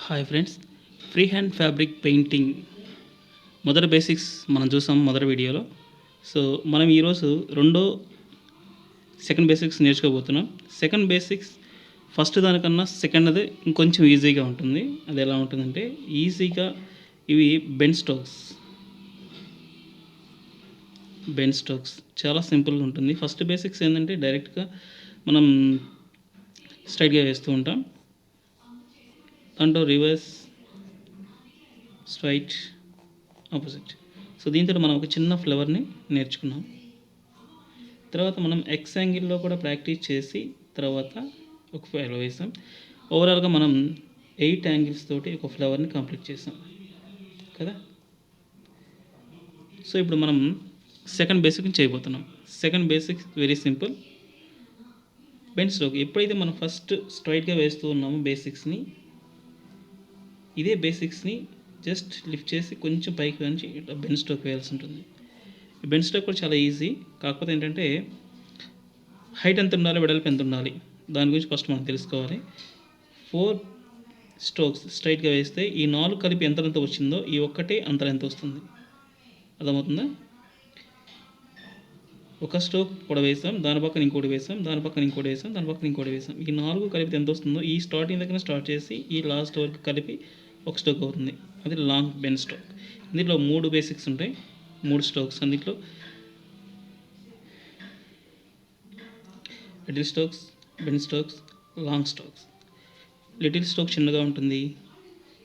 Hi friends, free hand fabric painting మొదటి basics మనం చూసాం మొదటి వీడియోలో. సో మనం ఈరోజు సెకండ్ బేసిక్స్ నేర్చుకోబోతున్నాం. సెకండ్ బేసిక్స్ ఫస్ట్ దానికన్నా సెకండ్ది ఇంకొంచెం ఈజీగా ఉంటుంది. అది ఎలా ఉంటుందంటే ఈజీగా ఇవి బెన్ స్టోక్స్ చాలా సింపుల్గా ఉంటుంది. ఫస్ట్ బేసిక్స్ ఏంటంటే డైరెక్ట్గా మనం స్ట్రైట్గా వేస్తూ ఉంటాం. దాంట్లో రివర్స్, స్ట్రైట్, ఆపోజిట్. సో దీంతో మనం ఒక చిన్న ఫ్లవర్ని నేర్చుకున్నాం. తర్వాత మనం ఎక్స్ యాంగిల్లో కూడా ప్రాక్టీస్ చేసి తర్వాత ఒక ఫ్లవర్ వేసాం. ఓవరాల్గా మనం 8 యాంగిల్స్ తోటి ఒక ఫ్లవర్ని కంప్లీట్ చేసాం కదా. సో ఇప్పుడు మనం సెకండ్ బేసిక్ని చేయబోతున్నాం. Second basic very simple, bend stroke. ఎప్పుడైతే మనం ఫస్ట్ స్ట్రైట్గా వేస్తూ ఉన్నామో బేసిక్స్ని, ఇదే బేసిక్స్ని జస్ట్ లిఫ్ట్ చేసి కొంచెం పైకి వంచి ఇట్లా బెండ్ స్ట్రోక్ వేయాల్సి ఉంటుంది. ఈ బెండ్ స్ట్రోక్ కూడా చాలా ఈజీ. కాకపోతే ఏంటంటే హైట్ ఎంత ఉండాలి, వెడల్పు ఎంత ఉండాలి, దాని గురించి ఫస్ట్ మనం తెలుసుకోవాలి. 4 స్ట్రోక్స్ స్ట్రైట్గా వేస్తే ఈ 4 కలిపి ఎంత వచ్చిందో ఈ ఒక్కటే అంత ఎంత వస్తుంది, అర్థమవుతుందా? ఒక స్ట్రోక్ కూడా వేసాం, దాని పక్కన ఇంకోటి వేసాం, దాని పక్కన ఇంకోటి వేసాం, దాని పక్కన ఇంకోటి వేసాం. ఈ 4 కలిపితే ఎంత వస్తుందో ఈ స్టార్టింగ్ దగ్గర స్టార్ట్ చేసి ఈ లాస్ట్ వరకు కలిపి ఒక స్ట్రోక్ అవుతుంది. అది లాంగ్ బెండ్ స్ట్రోక్. దీంట్లో 3 బేసిక్స్ ఉంటాయి, 3 స్ట్రోక్స్. అందులో little strokes, bend strokes, long strokes. Little stroke చిన్నగా ఉంటుంది,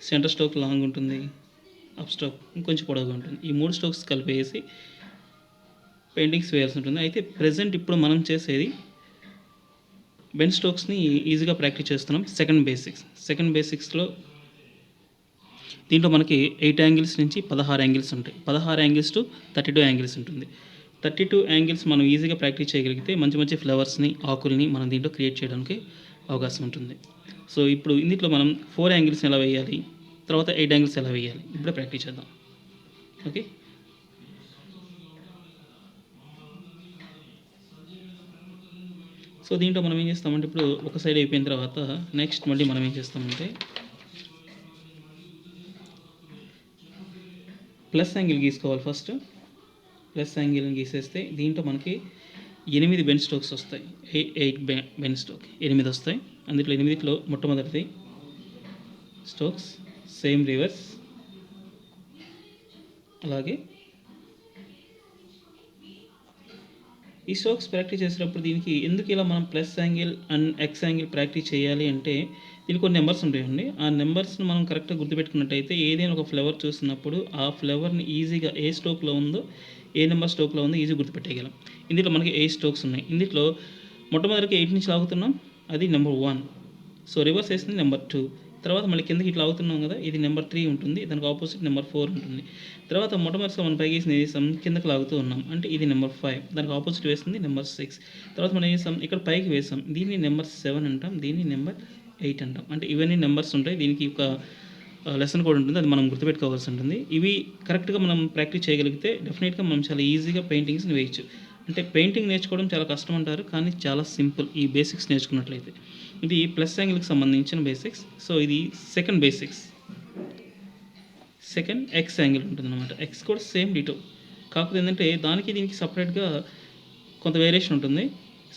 సెంటర్ స్ట్రోక్ లాంగ్ ఉంటుంది, అప్ స్ట్రోక్ ఇంకొంచెం పొడవుగా ఉంటుంది. ఈ 3 స్ట్రోక్స్ కలిపేసి పెయింటింగ్స్ వేయాల్సి ఉంటుంది. అయితే ప్రజెంట్ ఇప్పుడు మనం చేసేది బెండ్ స్ట్రోక్స్ని ఈజీగా ప్రాక్టీస్ చేస్తున్నాం. సెకండ్ బేసిక్స్లో దీంట్లో మనకి 8 యాంగిల్స్ నుంచి 16 యాంగిల్స్ ఉంటాయి. 16 యాంగిల్స్ టు 32 యాంగిల్స్ ఉంటుంది. 32 యాంగిల్స్ మనం ఈజీగా ప్రాక్టీస్ చేయగలిగితే మంచి మంచి ఫ్లవర్స్ని, ఆకుల్ని మనం దీంట్లో క్రియేట్ చేయడానికి అవకాశం ఉంటుంది. సో ఇప్పుడు ఇందులో మనం 4 యాంగిల్స్ ఎలా వేయాలి, తర్వాత 8 యాంగిల్స్ ఎలా వేయాలి ఇప్పుడే ప్రాక్టీస్ చేద్దాం. ఓకే, సో దీంట్లో మనం ఏం చేస్తామంటే ఇప్పుడు ఒక సైడ్ అయిపోయిన తర్వాత నెక్స్ట్ మళ్ళీ మనం ఏం చేస్తామంటే ప్లస్ యాంగిల్ గీసుకోవాలి. ఫస్ట్ ప్లస్ యాంగిల్ని గీసేస్తే దీంట్లో మనకి 8 బెండ్ స్ట్రోక్స్ వస్తాయి. 8 బెండ్ స్ట్రోక్ 8 వస్తాయి. అందులో 8లో మొట్టమొదటిది స్ట్రోక్స్, సేమ్ రివర్స్, అలాగే ఈ స్ట్రోక్స్ ప్రాక్టీస్ చేసేటప్పుడు దీనికి ఎందుకు ఇలా మనం plus angle and X angle practice చేయాలి అంటే దీనికి కొన్ని నెంబర్స్ ఉంటాయండి. ఆ నెంబర్స్ని మనం కరెక్ట్గా గుర్తుపెట్టుకున్నట్టయితే ఏదైనా ఒక ఫ్లవర్ చూసినప్పుడు ఆ ఫ్లవర్ని ఈజీగా ఏ స్ట్రోక్లో ఉందో, ఏ నెంబర్ స్ట్రోక్లో ఉందో ఈజీ గుర్తుపెట్టేయగలం. ఇందులో మనకి 8 స్ట్రోక్స్ ఉన్నాయి. ఇందులో మొట్టమొదటికి 8 నుంచి లాగుతున్నాం, అది నెంబర్ 1. సో రివర్స్ వేసింది నెంబర్ 2. తర్వాత మళ్ళీ కిందకి ఇట్లా అవుతున్నాం కదా, ఇది నెంబర్ 3 ఉంటుంది. దానికి ఆపోజిట్ నెంబర్ 4 ఉంటుంది. తర్వాత మొట్టమొదటిగా మనం పైకి వేసాం, కిందకి లాగుతూ ఉన్నాం అంటే ఇది నెంబర్ 5. దానికి ఆపోజిట్ వేసింది నెంబర్ 6. తర్వాత మనం వేసాం, ఇక్కడ పైకి వేసాం, దీన్ని నెంబర్ 7 అంటాం, దీన్ని నెంబర్ 8 అంటాం. అంటే ఇవన్నీ నెంబర్స్ ఉంటాయి. దీనికి ఒక లెసన్ కూడా ఉంటుంది, అది మనం గుర్తుపెట్టుకోవాల్సి ఉంటుంది. ఇవి కరెక్ట్గా మనం ప్రాక్టీస్ చేయగలిగితే డెఫినెట్గా మనం చాలా ఈజీగా పెయింటింగ్స్ని వేయచ్చు. అంటే పెయింటింగ్ నేర్చుకోవడం చాలా కష్టం అంటారు, కానీ చాలా సింపుల్ ఈ బేసిక్స్ నేర్చుకున్నట్లయితే. ఇది ప్లస్ యాంగిల్కి సంబంధించిన బేసిక్స్. సో ఇది second basics. Second X angle ఉంటుంది అనమాట. ఎక్స్ కూడా సేమ్ డిటో, కాకపోతే ఏంటంటే దానికి దీనికి సపరేట్గా కొంత వేరియేషన్ ఉంటుంది.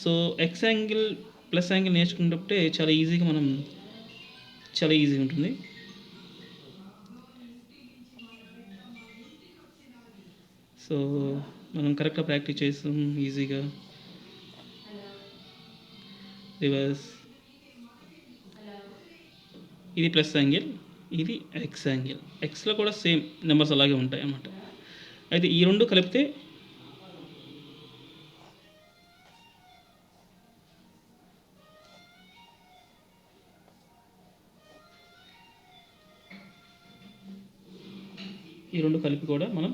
So X angle plus angle నేర్చుకునేటప్పుడే చాలా ఈజీగా ఉంటుంది. సో మనం కరెక్ట్గా ప్రాక్టీస్ చేస్తాం ఈజీగా. రివర్స్, ఇది ప్లస్ యాంగిల్, ఇది ఎక్స్ యాంగిల్. ఎక్స్లో కూడా సేమ్ నెంబర్స్ అలాగే ఉంటాయి అన్నమాట. అయితే ఈ రెండు కలిపితే కూడా మనం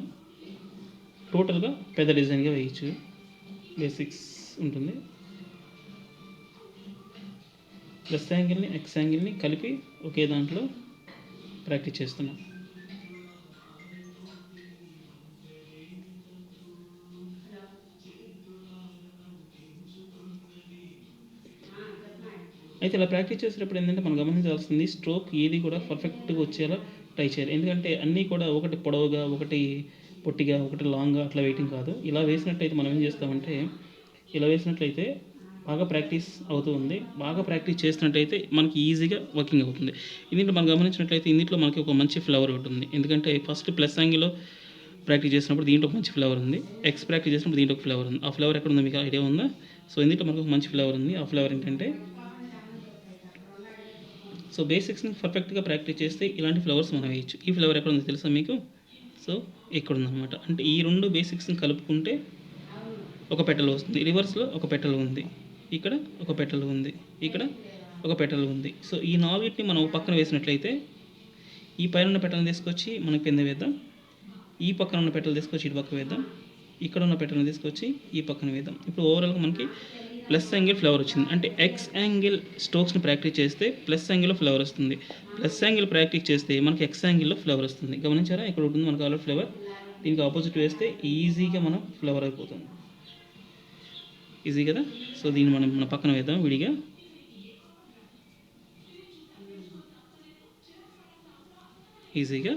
టోటల్గా పెద్ద డిజైన్గా వేయచ్చు. బేసిక్స్ ఉంటుంది. ప్లస్ యాంగిల్ని ఎక్స్ యాంగిల్ని కలిపి ఒకే దాంట్లో ప్రాక్టీస్ చేస్తున్నాం. అయితే ఇలా ప్రాక్టీస్ చేసేటప్పుడు ఏంటంటే మనం గమనించాల్సింది స్ట్రోక్ ఏది కూడా పర్ఫెక్ట్గా వచ్చేలా ట్రై చేయాలి. ఎందుకంటే అన్నీ కూడా ఒకటి పొడవుగా, ఒకటి పొట్టిగా, ఒకటి లాంగ్గా అట్లా వేయటం కాదు. ఇలా వేసినట్టయితే మనం ఏం చేస్తామంటే, ఇలా వేసినట్లయితే బాగా ప్రాక్టీస్ అవుతూ ఉంది. బాగా ప్రాక్టీస్ చేసినట్టయితే మనకి ఈజీగా వర్కింగ్ అవుతుంది. ఇందులో మనం గమనించినట్లయితే ఇందులో మనకి ఒక మంచి ఫ్లేవర్ ఒకటి ఉంది. ఎందుకంటే ఫస్ట్ ప్లస్ యాంగిల్లో ప్రాక్టీస్ చేసినప్పుడు దీంట్లో ఒక మంచి ఫ్లేవర్ ఉంది. ఎక్స్ ప్రాక్టీస్ చేసినప్పుడు దీంట్లో ఒక ఫ్లేవర్ ఉంది. ఆ ఫ్లేవర్ ఎక్కడ ఉందో మీకు ఐడియా ఉందా? సో ఇందులో మనకు ఒక మంచి ఫ్లేవర్ ఉంది. ఆ ఫ్లేవర్ ఏంటంటే, సో బేసిక్స్ని పర్ఫెక్ట్గా ప్రాక్టీస్ చేస్తే ఇలాంటి ఫ్లవర్స్ మనం వేయచ్చు. ఈ ఫ్లేవర్ ఎక్కడ ఉందో తెలుసా మీకు? సో ఇక్కడ ఉందన్నమాట. అంటే ఈ రెండు బేసిక్స్ని కలుపుకుంటే ఒక పెటల్ వస్తుంది. రివర్స్లో ఒక పెటల్ ఉంది, ఇక్కడ ఒక పెటల్ ఉంది, ఇక్కడ ఒక పెటల్ ఉంది. సో ఈ నాలుగిటిని మనం పక్కన వేసినట్లయితే ఈ పైన ఉన్న పెటల్ని తీసుకొచ్చి మనం కింద వేద్దాం, ఈ పక్కన ఉన్న పెటల్ తీసుకొచ్చి ఇటు పక్క వేద్దాం, ఇక్కడ ఉన్న పెటల్ని తీసుకొచ్చి ఈ పక్కన వేద్దాం. ఇప్పుడు ఓవరాల్గా మనకి ప్లస్ యాంగిల్ ఫ్లేవర్ వచ్చింది. అంటే ఎక్స్ యాంగిల్ స్ట్రోక్స్ని ప్రాక్టీస్ చేస్తే ప్లస్ యాంగిల్లో ఫ్లేవర్ వస్తుంది. ప్లస్ యాంగిల్ ప్రాక్టీస్ చేస్తే మనకి ఎక్స్ యాంగిల్లో ఫ్లేవర్ వస్తుంది. గమనించారా? ఇక్కడ ఉంటుంది మనకు ఆల్రెడీ ఫ్లేవర్. దీనికి ఆపోజిట్ వేస్తే ఈజీగా మనం ఫ్లేవర్ అయిపోతుంది. ఈజీ కదా? సో దీన్ని మనం మన పక్కన వేద్దాం విడిగా. ఈజీగా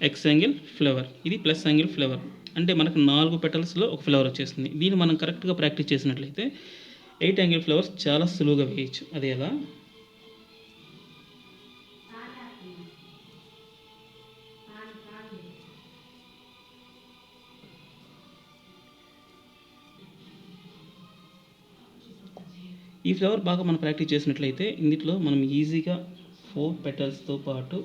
ఎక్స్ యాంగిల్ ఫ్లేవర్, ఇది ప్లస్ యాంగిల్ ఫ్లేవర్. అంటే మనకు 4 పెటల్స్లో ఒక ఫ్లేవర్ వచ్చేస్తుంది. దీన్ని మనం కరెక్ట్గా ప్రాక్టీస్ చేసినట్లయితే 8 యాంగిల్ ఫ్లేవర్స్ చాలా సులువుగా వేయచ్చు. అది ఎలా? ఈ ఫ్లేవర్ బాగా మనం ప్రాక్టీస్ చేసినట్లయితే ఇందులో మనం ఈజీగా 4 పెటల్స్తో పాటు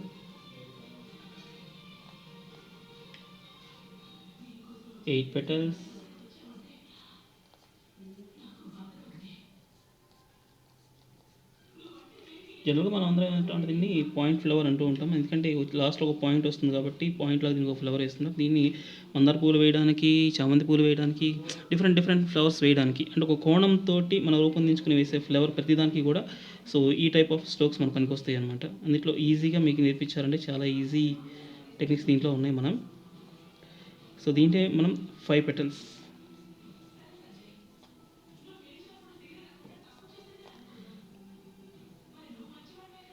8 పెటల్స్, జనరల్గా మనం అందరం ఏంటంటే దీన్ని పాయింట్ ఫ్లవర్ అంటూ ఉంటాం. ఎందుకంటే లాస్ట్లో ఒక పాయింట్ వస్తుంది కాబట్టి పాయింట్లో దీనికి ఒక ఫ్లవర్ వేస్తున్నాం. దీన్ని మందార పూలు వేయడానికి, చామంతి పూలు వేయడానికి, డిఫరెంట్ ఫ్లవర్స్ వేయడానికి, అంటే ఒక కోణంతో మనం రూపొందించుకుని వేసే ఫ్లవర్ ప్రతిదానికి కూడా సో ఈ టైప్ ఆఫ్ స్ట్రోక్స్ మనకు పనికొస్తాయి అనమాట. అందులో ఈజీగా మీకు నేర్పించాలంటే చాలా ఈజీ టెక్నిక్స్ దీంట్లో ఉన్నాయి మనం. సో దీంట్లో మనం 5 పెటల్స్,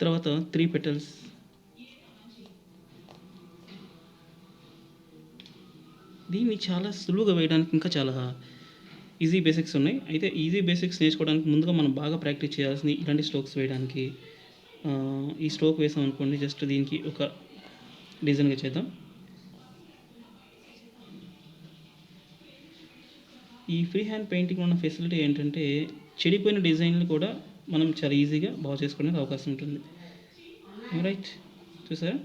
తర్వాత 3 పెటల్స్, దీన్ని చాలా సులువుగా వేయడానికి ఇంకా చాలా ఈజీ బేసిక్స్ ఉన్నాయి. అయితే ఈజీ బేసిక్స్ నేర్చుకోవడానికి ముందుగా మనం బాగా ప్రాక్టీస్ చేయాల్సింది ఇలాంటి స్ట్రోక్స్ వేయడానికి. ఈ స్ట్రోక్ వేసాం అనుకోండి, జస్ట్ దీనికి ఒక డిజైన్గా చేద్దాం. ఈ ఫ్రీ హ్యాండ్ పెయింటింగ్లో ఉన్న ఫెసిలిటీ ఏంటంటే చెడిపోయిన డిజైన్లు కూడా మనం చాలా ఈజీగా బాగు చేసుకోవడానికి అవకాశం ఉంటుంది. రైట్, చూసారా?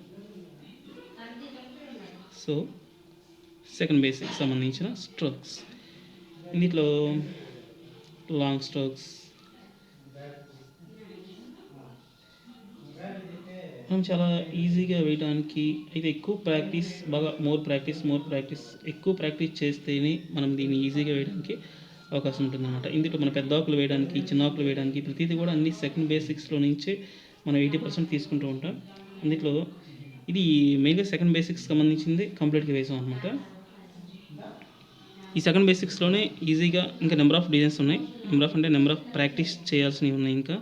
సో సెకండ్ బేసిక్ సంబంధించిన స్ట్రోక్స్, ఇందులో లాంగ్ స్ట్రోక్స్ మనం చాలా ఈజీగా వేయడానికి. అయితే ఎక్కువ ప్రాక్టీస్, బాగా మోర్ ప్రాక్టీస్ ఎక్కువ ప్రాక్టీస్ చేస్తేనే మనం దీన్ని ఈజీగా వేయడానికి అవకాశం ఉంటుందన్నమాట. ఇందులో మన పెద్ద ఆకులు వేయడానికి, చిన్న ఆకులు వేయడానికి ప్రతిదీ కూడా అన్ని సెకండ్ బేసిక్స్లో నుంచే మనం 80% తీసుకుంటూ ఉంటాం. అందులో ఇది మెయిన్గా సెకండ్ బేసిక్స్ సంబంధించింది కంప్లీట్గా వేసాం అనమాట. ఈ సెకండ్ బేసిక్స్లోనే ఈజీగా ఇంకా నెంబర్ ఆఫ్ డిజైన్స్ ఉన్నాయి. నెంబర్ ఆఫ్ ప్రాక్టీస్ చేయాల్సినవి ఉన్నాయి. ఇంకా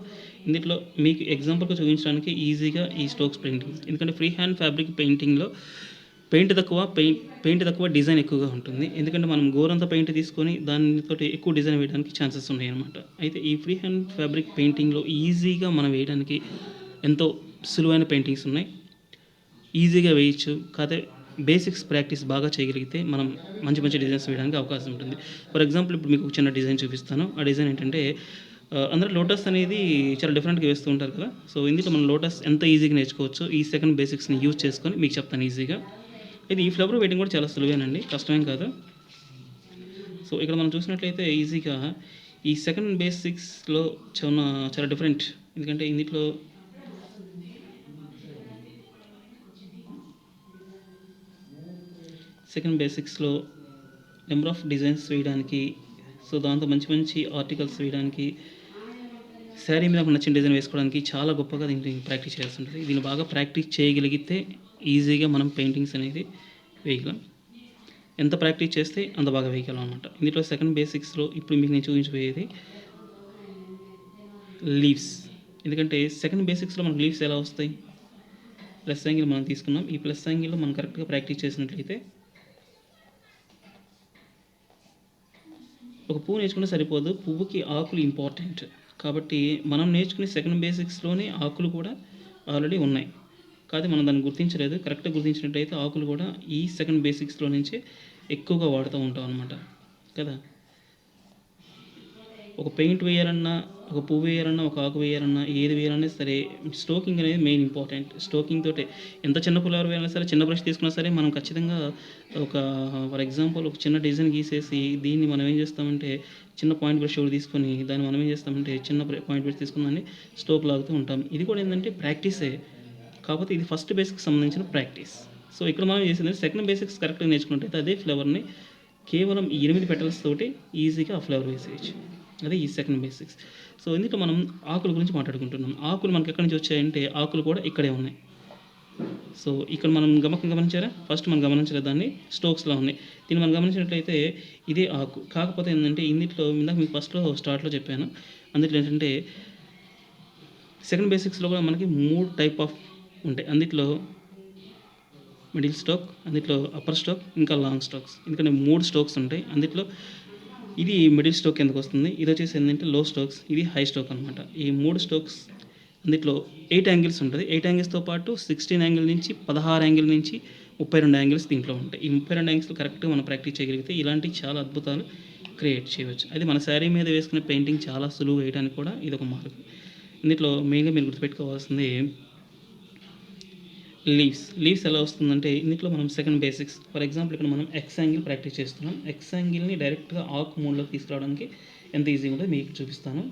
ఇందులో మీకు ఎగ్జాంపుల్గా చూపించడానికి ఈజీగా ఈ స్ట్రోక్స్ పెయింటింగ్, ఎందుకంటే ఫ్రీ హ్యాండ్ ఫ్యాబ్రిక్ పెయింటింగ్లో పెయింట్ తక్కువ డిజైన్ ఎక్కువగా ఉంటుంది. ఎందుకంటే మనం గోరంతా పెయింట్ తీసుకొని దానితో ఎక్కువ డిజైన్ వేయడానికి ఛాన్సెస్ ఉన్నాయి అనమాట. అయితే ఈ ఫ్రీ హ్యాండ్ ఫ్యాబ్రిక్ పెయింటింగ్లో ఈజీగా మనం వేయడానికి ఎంతో సులువైన పెయింటింగ్స్ ఉన్నాయి, ఈజీగా వేయచ్చు. కాకపోతే బేసిక్స్ ప్రాక్టీస్ బాగా చేయగలిగితే మనం మంచి డిజైన్స్ వేయడానికి అవకాశం ఉంటుంది. ఫర్ ఎగ్జాంపుల్ ఇప్పుడు మీకు ఒక చిన్న డిజైన్ చూపిస్తాను. ఆ డిజైన్ ఏంటంటే అందరూ లోటస్ అనేది చాలా డిఫరెంట్గా వేస్తూ ఉంటారు కదా. సో ఇందులో మనం లోటస్ ఎంత ఈజీగా నేర్చుకోవచ్చు ఈ సెకండ్ బేసిక్స్ని యూజ్ చేసుకొని మీకు చెప్తాను ఈజీగా. ఇది ఈ ఫ్లవర్ వేయడం కూడా చాలా సులువేనండి, కష్టమేం కాదు. సో ఇక్కడ మనం చూసినట్లయితే ఈజీగా ఈ సెకండ్ బేసిక్స్లో చాలా డిఫరెంట్. ఎందుకంటే ఇందులో సెకండ్ బేసిక్స్లో నెంబర్ ఆఫ్ డిజైన్స్ వేయడానికి, సో దాంతో మంచి ఆర్టికల్స్ వేయడానికి, శారీ మీద ఒక నచ్చిన డిజైన్ వేసుకోవడానికి చాలా గొప్పగా దీన్ని ప్రాక్టీస్ చేయాల్సి ఉంటుంది. దీన్ని బాగా ప్రాక్టీస్ చేయగలిగితే ఈజీగా మనం పెయింటింగ్స్ అనేది వేయగలం. ఎంత ప్రాక్టీస్ చేస్తే అంత బాగా వేయగలం అనమాట. ఇందులో సెకండ్ బేసిక్స్లో ఇప్పుడు మీకు నేను చూపించబోయేది లీవ్స్. ఎందుకంటే సెకండ్ బేసిక్స్లో మనకు లీవ్స్ ఎలా వస్తాయి? ప్లస్ యాంగిల్ మనం తీసుకున్నాం. ఈ ప్లస్ యాంగిల్లో మనం కరెక్ట్గా ప్రాక్టీస్ చేసినట్లయితే ఒక పువ్వు నేర్చుకుంటే సరిపోదు, పువ్వుకి ఆకులు ఇంపార్టెంట్. కాబట్టి మనం నేర్చుకునే సెకండ్ బేసిక్స్లోనే ఆకులు కూడా ఆల్రెడీ ఉన్నాయి. కాదు మనం దాన్ని గుర్తించలేదు. కరెక్ట్గా గుర్తించినట్లయితే ఆకులు కూడా ఈ సెకండ్ బేసిక్స్లో నుంచే ఎక్కువగా వాడుతూ ఉంటాం అనమాట కదా. ఒక పెయింట్ వేయాలన్నా, ఒక పువ్వు వేయాలన్నా, ఒక ఆకు వేయాలన్నా, ఏది వేయాలన్నా సరే స్టోకింగ్ అనేది మెయిన్ ఇంపార్టెంట్. స్టోకింగ్ తోటే ఎంత చిన్న ఫ్లవర్ వేయాలన్నా సరే, చిన్న బ్రష్ తీసుకున్నా సరే మనం ఖచ్చితంగా ఒక ఫర్ ఎగ్జాంపుల్ ఒక చిన్న డిజైన్ గీసేసి దీన్ని మనం ఏం చేస్తామంటే చిన్న పాయింట్ బ్రష్ ఒకటి తీసుకొని దాన్ని మనం ఏం చేస్తామంటే చిన్న పాయింట్ బ్రష్ తీసుకుని దాన్ని స్టోక్ లాగుతూ ఉంటాం. ఇది కూడా ఏంటంటే ప్రాక్టీసే. కాకపోతే ఇది ఫస్ట్ బేసిక్కి సంబంధించిన ప్రాక్టీస్. సో ఇక్కడ మనం చేసింది సెకండ్ బేసిక్స్ కరెక్ట్గా నేర్చుకున్నట్టయితే అదే ఫ్లేవర్ని కేవలం 8 పెటల్స్ తోటి ఈజీగా ఆ ఫ్లేవర్ వేసేయచ్చు. అదే ఈ సెకండ్ బేసిక్స్. సో ఇందులో మనం ఆకుల గురించి మాట్లాడుకుంటున్నాం. ఆకులు మనకి ఎక్కడి నుంచి వచ్చాయంటే ఆకులు కూడా ఇక్కడే ఉన్నాయి. సో ఇక్కడ మనం గమనించారా? ఫస్ట్ మనం గమనించలేదు, దాన్ని స్టోక్స్లా ఉన్నాయి. దీన్ని మనం గమనించినట్లయితే ఇదే ఆకు. కాకపోతే ఏంటంటే ఇందులో ఇందాక మీకు ఫస్ట్లో స్టార్ట్లో చెప్పాను. అందులో ఏంటంటే సెకండ్ బేసిక్స్లో కూడా మనకి 3 టైప్ ఆఫ్ ఉంటాయి. అందులో మిడిల్ స్టోక్, అందులో అప్పర్ స్టోక్, ఇంకా లాంగ్ స్టోక్స్. ఎందుకంటే 3 స్టోక్స్ ఉంటాయి. అందులో ఇది మిడిల్ స్టోక్ ఎందుకు వస్తుంది, ఇది వచ్చేసి ఏంటంటే లో స్టోక్స్, ఇది హై స్టోక్ అనమాట. ఈ 3 స్టోక్స్ అందులో 8 యాంగిల్స్ ఉంటుంది. 8 యాంగిల్స్తో పాటు 16 యాంగిల్ నుంచి 16 యాంగిల్ నుంచి 32 యాంగిల్స్ దీంట్లో ఉంటాయి. ఈ 32 యాంగిల్స్ కరెక్ట్గా మనం ప్రాక్టీస్ చేయగలిగితే ఇలాంటి చాలా అద్భుతాలు క్రియేట్ చేయవచ్చు. అది మన శారీ మీద వేసుకునే పెయింటింగ్ చాలా సులువు వేయడానికి కూడా ఇది ఒక మార్గం. ఇందులో మెయిన్గా మీరు గుర్తుపెట్టుకోవాల్సింది లీవ్స్ ఎలా వస్తుందంటే ఇందులో మనం సెకండ్ బేసిక్స్ ఫర్ ఎగ్జాంపుల్ ఇక్కడ మనం ఎక్స్ యాంగిల్ ప్రాక్టీస్ చేస్తున్నాం. ఎక్స్ యాంగిల్ని డైరెక్ట్గా ఆక్ మోడ్లోకి తీసుకురావడానికి ఎంత ఈజీగా ఉంటుందో మీకు చూపిస్తాను.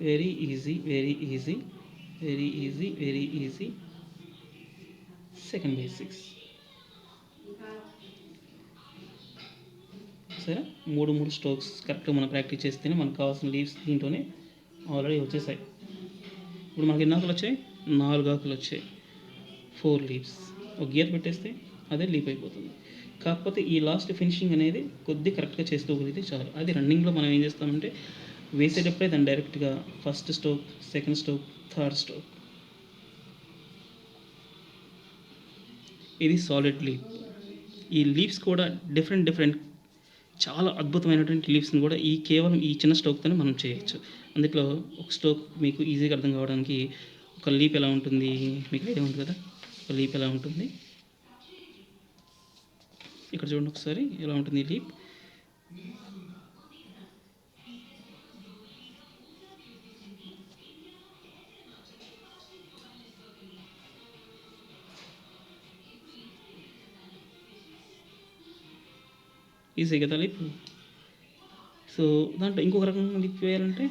Very easy, very easy, very easy, very easy. Second basics సరే, 3 స్ట్రోక్స్ కరెక్ట్గా మనం ప్రాక్టీస్ చేస్తేనే మనకు కావాల్సిన లీవ్స్ దీంట్లోనే ఆల్రెడీ వచ్చేసాయి. ఇప్పుడు మనకి ఎన్ని ఆకులు వచ్చాయి? 4 ఆకులు వచ్చాయి. 4 లీవ్స్. ఒక గీత పెట్టేస్తే అదే లీప్ అయిపోతుంది. కాకపోతే ఈ లాస్ట్ ఫినిషింగ్ అనేది కొద్ది కరెక్ట్గా చేసుకోగలిగితే చాలు. అది రన్నింగ్లో మనం ఏం చేస్తామంటే వేసేటప్పుడే దాన్ని డైరెక్ట్గా first stroke, second stroke, third stroke. ఇది సాలిడ్ లీప్. ఈ లీవ్స్ కూడా డిఫరెంట్ చాలా అద్భుతమైనటువంటి లీవ్స్ని కూడా కేవలం ఈ చిన్న స్ట్రోక్తోనే మనం చేయొచ్చు. అందులో ఒక స్ట్రోక్ మీకు ఈజీగా అర్థం కావడానికి ఒక లీప్ ఎలా ఉంటుంది మీకు ఐడియా ఉంటుంది కదా. ఒక లీప్ ఎలా ఉంటుంది ఇక్కడ చూడండి ఒకసారి, ఎలా ఉంటుంది ఈ లీప్. ఈజీ కదా లిప్. సో దాంట్లో ఇంకొక రకంగా లిప్ వేయాలంటే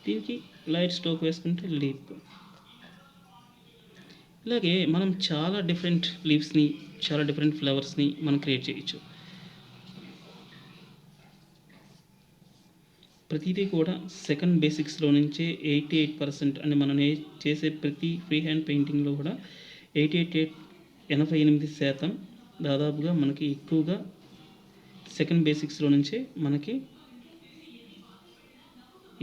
దీనికి లైట్ స్ట్రోక్ వేసుకుంటే లిప్. ఇలాగే మనం చాలా డిఫరెంట్ లీవ్స్ని, చాలా డిఫరెంట్ ఫ్లవర్స్ని మనం క్రియేట్ చేయొచ్చు. ప్రతిదీ కూడా సెకండ్ బేసిక్స్లో నుంచే 88% అని మనం చేసే ప్రతి ఫ్రీ హ్యాండ్ పెయింటింగ్లో కూడా 88% దాదాపుగా మనకి ఎక్కువగా సెకండ్ బేసిక్స్లో నుంచే మనకి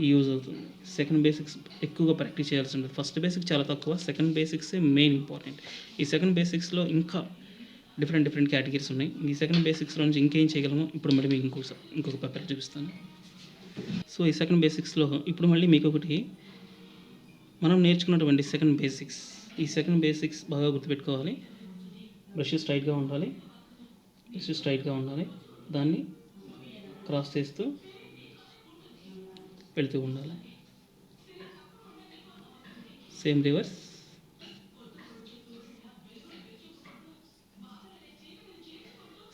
యూజ్ అవుతుంది. సెకండ్ బేసిక్స్ ఎక్కువగా ప్రాక్టీస్ చేయాల్సి ఉంటుంది. ఫస్ట్ బేసిక్ చాలా తక్కువ, సెకండ్ బేసిక్సే మెయిన్ ఇంపార్టెంట్. ఈ సెకండ్ బేసిక్స్లో ఇంకా డిఫరెంట్ కేటగిరీస్ ఉన్నాయి. ఈ సెకండ్ బేసిక్స్లో నుంచి ఇంకేం చేయగలమో ఇప్పుడు మళ్ళీ మీకు ఇంకొక పేపర్ చూపిస్తాను. సో ఈ సెకండ్ బేసిక్స్లో ఇప్పుడు మళ్ళీ మీకు ఒకటి మనం నేర్చుకున్నటువంటి సెకండ్ బేసిక్స్. ఈ సెకండ్ బేసిక్స్ బాగా గుర్తుపెట్టుకోవాలి. బ్రష్ స్ట్రైట్గా ఉండాలి, దాన్ని క్రాస్ చేస్తూ వెళుతూ ఉండాలి. సేమ్ రివర్స్,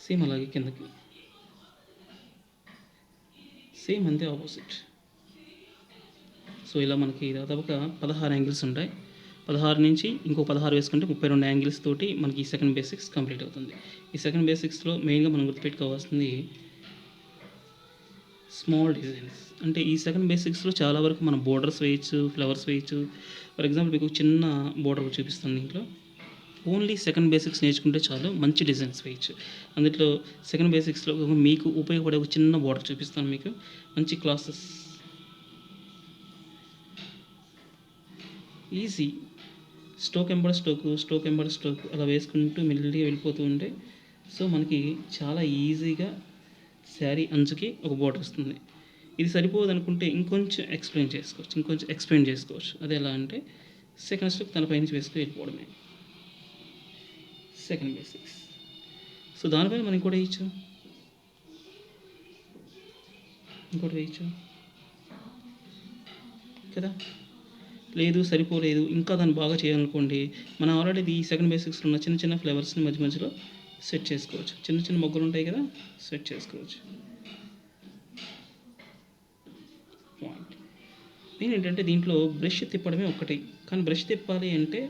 సేమ్ అలాగే కిందకి, సేమ్ అంతే ఆపోజిట్. సో ఇలా మనకి దాదాపుగా 16 యాంగిల్స్ ఉంటాయి. 16 నుంచి ఇంకో 16 వేసుకుంటే 32 యాంగిల్స్ తోటి మనకి ఈ సెకండ్ బేసిక్స్ కంప్లీట్ అవుతుంది. ఈ సెకండ్ బేసిక్స్లో మెయిన్గా మనం గుర్తుపెట్టుకోవాల్సింది స్మాల్ డిజైన్స్. అంటే ఈ సెకండ్ బేసిక్స్లో చాలా వరకు మనం బోర్డర్స్ వేయచ్చు, ఫ్లవర్స్ వేయచ్చు. ఫర్ ఎగ్జాంపుల్ మీకు చిన్న బోర్డర్ చూపిస్తాను. దీంట్లో ఓన్లీ సెకండ్ బేసిక్స్ నేర్చుకుంటే చాలు, మంచి డిజైన్స్ వేయచ్చు. అందులో సెకండ్ బేసిక్స్లో మీకు ఉపయోగపడే ఒక చిన్న బార్డర్ చూపిస్తాను. మీకు మంచి క్లాసెస్ ఈజీ స్టోక్ ఎంబడి స్టోక్ అలా వేసుకుంటూ మెల్లిగా వెళ్ళిపోతూ ఉంటే సో మనకి చాలా ఈజీగా శారీ అంచుకి ఒక బార్డర్ వస్తుంది. ఇది సరిపోదు అనుకుంటే ఇంకొంచెం ఎక్స్ప్లెయిన్ చేసుకోవచ్చు. అది ఎలా అంటే సెకండ్ స్టెప్ తన పైనుంచి వేసుకు వెళ్ళిపోవడమే సెకండ్ బేసిక్స్. సో దానిపైన మనం ఇంకోటి వేయచ్చు కదా. లేదు సరిపోలేదు ఇంకా దాన్ని బాగా చేయాలనుకోండి, మనం ఆల్రెడీ ఈ సెకండ్ బేసిక్స్లో ఉన్న చిన్న చిన్న ఫ్లేవర్స్ని మధ్యలో సెట్ చేసుకోవచ్చు. చిన్న చిన్న మొగ్గలు ఉంటాయి కదా, సెట్ చేసుకోవచ్చు. మెయిన్ ఏంటంటే దీంట్లో బ్రష్ తిప్పడమే ఒక్కటి, కానీ బ్రష్ తిప్పాలి అంటే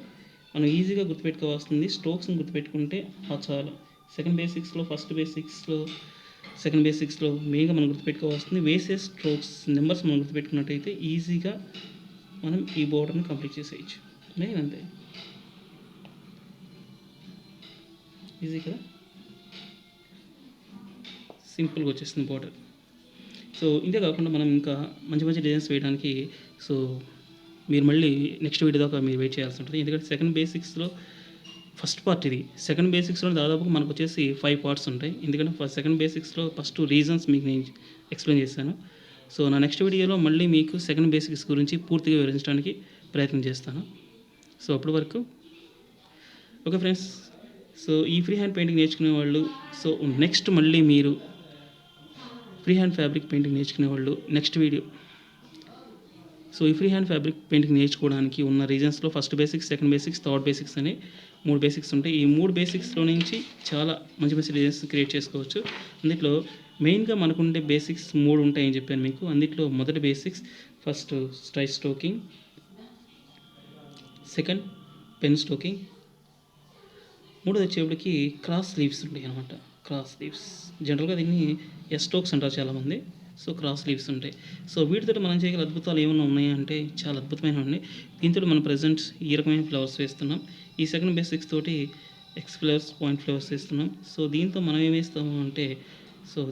మనం ఈజీగా గుర్తుపెట్టుకోవాల్సింది స్ట్రోక్స్ని గుర్తుపెట్టుకుంటే చాలు. సెకండ్ బేసిక్స్లో మెయిన్గా మనం గుర్తుపెట్టుకోవాల్సింది వేసే స్ట్రోక్స్ నెంబర్స్ మనం గుర్తుపెట్టుకున్నట్టయితే ఈజీగా మనం ఈ బోర్డర్ని కంప్లీట్ చేసేయచ్చు. మెయిన్ అంతే, ఈజీ కదా, సింపుల్గా వచ్చేస్తుంది బోర్డర్. సో ఇంతే కాకుండా మనం ఇంకా మంచి మంచి డిజైన్స్ వేయడానికి సో మీరు మళ్ళీ నెక్స్ట్ వీడియో దాకా మీరు వెయిట్ చేయాల్సి ఉంటుంది. ఎందుకంటే సెకండ్ బేసిక్స్లో ఫస్ట్ పార్ట్ ఇది. సెకండ్ బేసిక్స్లో దాదాపు మనకు వచ్చేసి 5 పార్ట్స్ ఉంటాయి. ఎందుకంటే సెకండ్ బేసిక్స్లో ఫస్ట్ రీజన్స్ మీకు నేను ఎక్స్ప్లెయిన్ చేశాను. సో నా నెక్స్ట్ వీడియోలో మళ్ళీ మీకు సెకండ్ బేసిక్స్ గురించి పూర్తిగా వివరించడానికి ప్రయత్నం చేస్తాను. సో అప్పటి వరకు ఓకే ఫ్రెండ్స్. సో ఈ ఫ్రీ హ్యాండ్ పెయింటింగ్ నేర్చుకునే వాళ్ళు సో నెక్స్ట్ మళ్ళీ మీరు ఫ్రీ హ్యాండ్ ఫ్యాబ్రిక్ పెయింటింగ్ నేర్చుకునే వాళ్ళు నెక్స్ట్ వీడియో. సో ఈ ఫ్రీ హ్యాండ్ ఫ్యాబ్రిక్ పెయింటింగ్ నేర్చుకోవడానికి ఉన్న రీజన్స్లో first basics, second basics, third basics అనే 3 బేసిక్స్ ఉంటాయి. ఈ 3 బేసిక్స్లో నుంచి చాలా మంచి మంచి డిజైన్స్ క్రియేట్ చేసుకోవచ్చు. అందులో మెయిన్గా మనకుండే బేసిక్స్ 3 ఉంటాయని చెప్పాను మీకు. అందులో మొదటి basics first straight stroking, second pen stroking, మూడోది వచ్చేప్పటికి క్రాస్ లీవ్స్ ఉంటాయి అనమాట. క్రాస్ లీవ్స్ జనరల్గా దీన్ని ఎస్ట్రోక్స్ అంటారు చాలామంది. సో క్రాస్ లీవ్స్ ఉంటాయి. సో వీటితో మనం చేయగల అద్భుతాలు ఏమైనా ఉన్నాయా అంటే చాలా అద్భుతమైన ఉన్నాయి. దీంతో మనం ప్రజెంట్ ఈ రకమైన ఫ్లవర్స్ వేస్తున్నాం. ఈ సెకండ్ బేసిక్స్ తోటి ఎక్స్ ఫ్లవర్స్, పాయింట్ ఫ్లవర్స్ వేస్తున్నాం. సో దీంతో మనం ఏం వేస్తాము అంటే